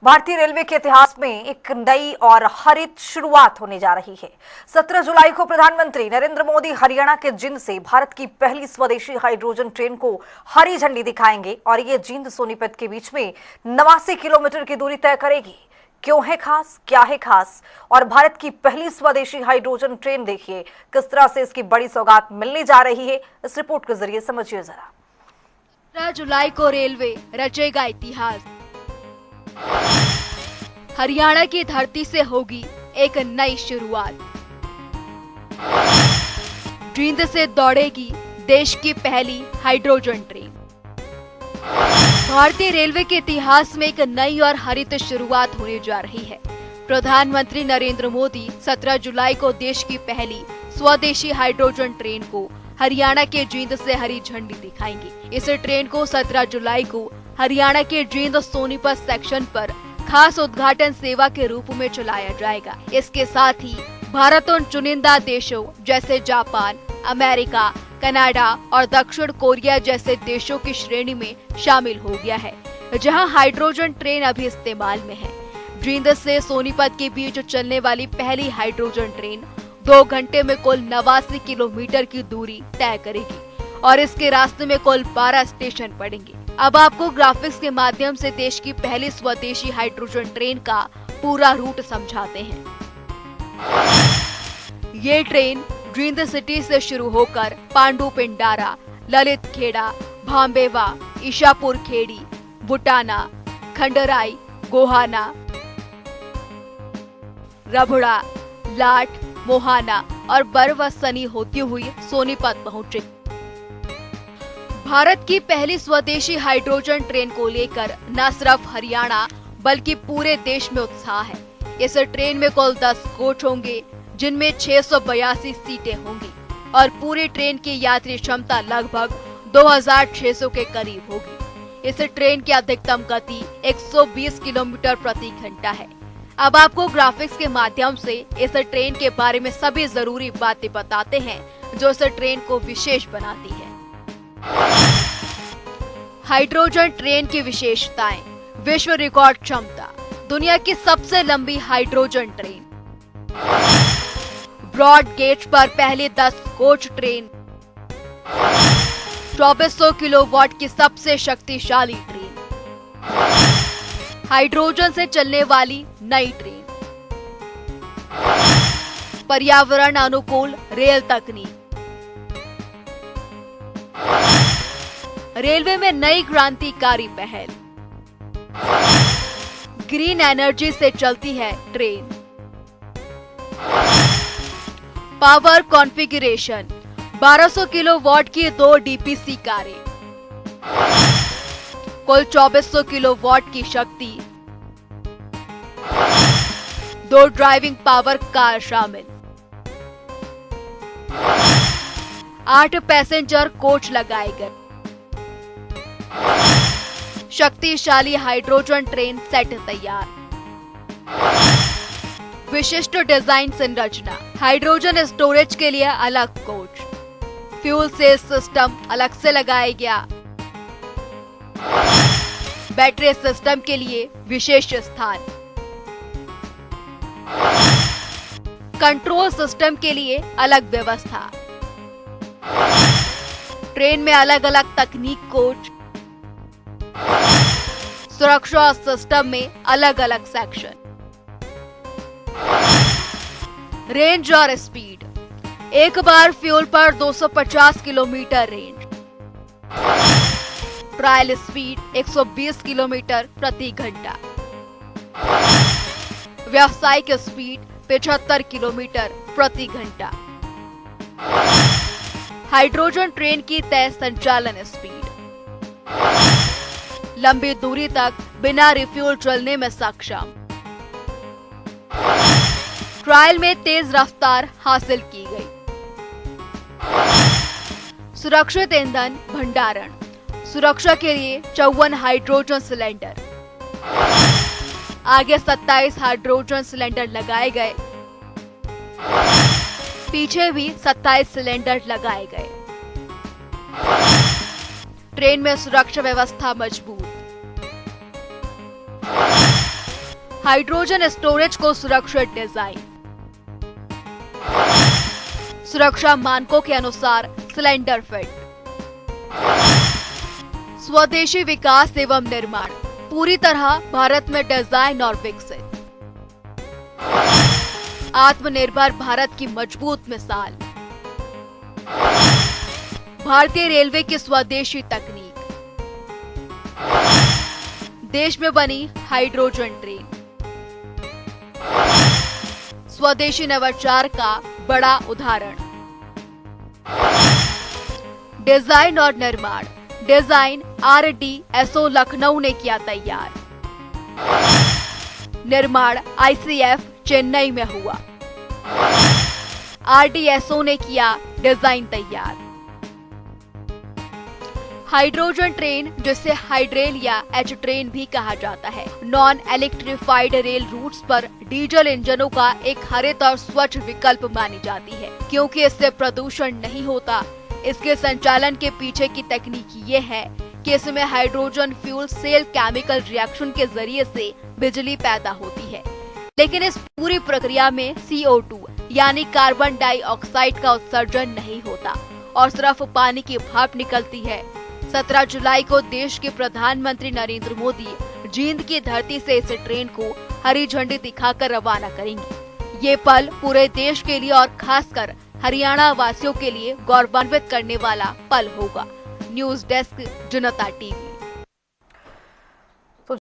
भारतीय रेलवे के इतिहास में एक नई और हरित शुरुआत होने जा रही है। 17 जुलाई को प्रधानमंत्री नरेंद्र मोदी हरियाणा के जींद से भारत की पहली स्वदेशी हाइड्रोजन ट्रेन को हरी झंडी दिखाएंगे और ये जींद सोनीपत के बीच में 89 किलोमीटर की दूरी तय करेगी। क्यों है खास, क्या है खास और भारत की पहली स्वदेशी हाइड्रोजन ट्रेन देखिए किस तरह से इसकी बड़ी सौगात मिलने जा रही है। इस रिपोर्ट के जरिए समझिए जरा। 17 जुलाई को रेलवे रचेगा इतिहास। हरियाणा की धरती से होगी एक नई शुरुआत। जींद से दौड़ेगी देश की पहली हाइड्रोजन ट्रेन। भारतीय रेलवे के इतिहास में एक नई और हरित शुरुआत होने जा रही है। प्रधानमंत्री नरेंद्र मोदी 17 जुलाई को देश की पहली स्वदेशी हाइड्रोजन ट्रेन को हरियाणा के जींद से हरी झंडी दिखाएंगे। इस ट्रेन को 17 जुलाई को हरियाणा के जींद सोनीपत सेक्शन पर खास उद्घाटन सेवा के रूप में चलाया जाएगा। इसके साथ ही भारत उन चुनिंदा देशों जैसे जापान, अमेरिका, कनाडा और दक्षिण कोरिया जैसे देशों की श्रेणी में शामिल हो गया है, जहां हाइड्रोजन ट्रेन अभी इस्तेमाल में है। जींद से सोनीपत के बीच चलने वाली पहली हाइड्रोजन ट्रेन 2 घंटे में कुल 89 किलोमीटर की दूरी तय करेगी और इसके रास्ते में कुल 12 स्टेशन पड़ेंगे। अब आपको ग्राफिक्स के माध्यम से देश की पहली स्वदेशी हाइड्रोजन ट्रेन का पूरा रूट समझाते हैं। ये ट्रेन जींद सिटी से शुरू होकर पांडु पिंडारा, ललित खेड़ा, भांबेवा, ईशापुर खेड़ी, बुटाना, खंडराई, गोहाना, रबड़ा, लाट, मोहाना और बरवसनी होती हुई सोनीपत पहुंचे। भारत की पहली स्वदेशी हाइड्रोजन ट्रेन को लेकर न सिर्फ हरियाणा बल्कि पूरे देश में उत्साह है। इस ट्रेन में कुल 10 कोच होंगे, जिनमें 682 सीटें होंगी और पूरी ट्रेन की यात्री क्षमता लगभग 2600 के करीब होगी। इस ट्रेन की अधिकतम गति 120 किलोमीटर प्रति घंटा है। अब आपको ग्राफिक्स के माध्यम से इस ट्रेन के बारे में सभी जरूरी बातें बताते हैं जो इस ट्रेन को विशेष बनाती है। हाइड्रोजन ट्रेन की विशेषताएं। विश्व रिकॉर्ड क्षमता, दुनिया की सबसे लंबी हाइड्रोजन ट्रेन। ब्रॉड गेज पर पहली 10 कोच ट्रेन। 2400 किलोवाट की सबसे शक्तिशाली ट्रेन। हाइड्रोजन से चलने वाली नई ट्रेन। पर्यावरण अनुकूल रेल तकनीक। रेलवे में नई क्रांतिकारी पहल। ग्रीन एनर्जी से चलती है ट्रेन। पावर कॉन्फ़िगरेशन, 1200 किलोवाट की 2 डीपीसी कारें, कुल 2400 किलोवाट की शक्ति, 2 ड्राइविंग पावर कार शामिल, 8 पैसेंजर कोच लगाए गए। शक्तिशाली हाइड्रोजन ट्रेन सेट तैयार। विशिष्ट डिजाइन संरचना, हाइड्रोजन स्टोरेज के लिए अलग कोच, फ्यूल सेल सिस्टम अलग से लगाया गया, बैटरी सिस्टम के लिए विशेष स्थान, कंट्रोल सिस्टम के लिए अलग व्यवस्था, ट्रेन में अलग अलग तकनीक कोच, सुरक्षा सिस्टम में अलग अलग सेक्शन। रेंज और स्पीड, एक बार फ्यूल पर 250 kilometre range. Trial speed 120 kilometre प्रति घंटा। व्यावसायिक स्पीड 75 किलोमीटर प्रति घंटा। हाइड्रोजन ट्रेन की तय संचालन स्पीड। लंबी दूरी तक बिना रिफ्यूल चलने में सक्षम। ट्रायल में तेज रफ्तार हासिल की गई। सुरक्षित ईंधन भंडारण, सुरक्षा के लिए 54 हाइड्रोजन सिलेंडर। आगे 27 हाइड्रोजन सिलेंडर लगाए गए, पीछे भी 27 सिलेंडर लगाए गए। ट्रेन में सुरक्षा व्यवस्था मजबूत। हाइड्रोजन स्टोरेज को सुरक्षित डिजाइन। सुरक्षा मानकों के अनुसार सिलेंडर फिट। स्वदेशी विकास एवं निर्माण, पूरी तरह भारत में डिजाइन और विकसित। आत्मनिर्भर भारत की मजबूत मिसाल। भारतीय रेलवे की स्वदेशी तकनीक। देश में बनी हाइड्रोजन ट्रेन। स्वदेशी नवाचार का बड़ा उदाहरण। डिजाइन और निर्माण, डिजाइन RDSO लखनऊ ने किया तैयार। निर्माण ICF चेन्नई में हुआ। RDSO ने किया डिजाइन तैयार। हाइड्रोजन ट्रेन, जिसे हाइड्रेल या H ट्रेन भी कहा जाता है, नॉन इलेक्ट्रिफाइड रेल रूट्स पर डीजल इंजनों का एक हरित और स्वच्छ विकल्प मानी जाती है, क्योंकि इससे प्रदूषण नहीं होता। इसके संचालन के पीछे की तकनीक ये है कि इसमें hydrogen fuel cell chemical reaction के जरिए से बिजली पैदा होती है, लेकिन इस पूरी प्रक्रिया में CO2 यानी कार्बन डाइऑक्साइड का उत्सर्जन नहीं होता और सिर्फ पानी की भाप निकलती है। 17 जुलाई को देश के प्रधानमंत्री नरेंद्र मोदी जींद की धरती से इस ट्रेन को हरी झंडी दिखाकर रवाना करेंगे। ये पल पूरे देश के लिए और खासकर हरियाणा वासियों के लिए गौरवान्वित करने वाला पल होगा। न्यूज डेस्क, जनता टीवी।